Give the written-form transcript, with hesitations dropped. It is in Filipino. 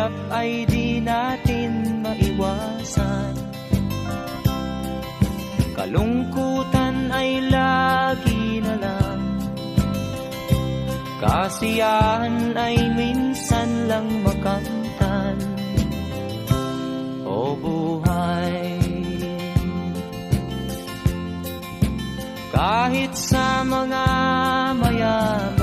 hirap ay di natin maiwasan. Kalungkutan ay lagi na lang, kasiyahan ay minsan lang makamtan. O buhay, kahit sa mga mayaman,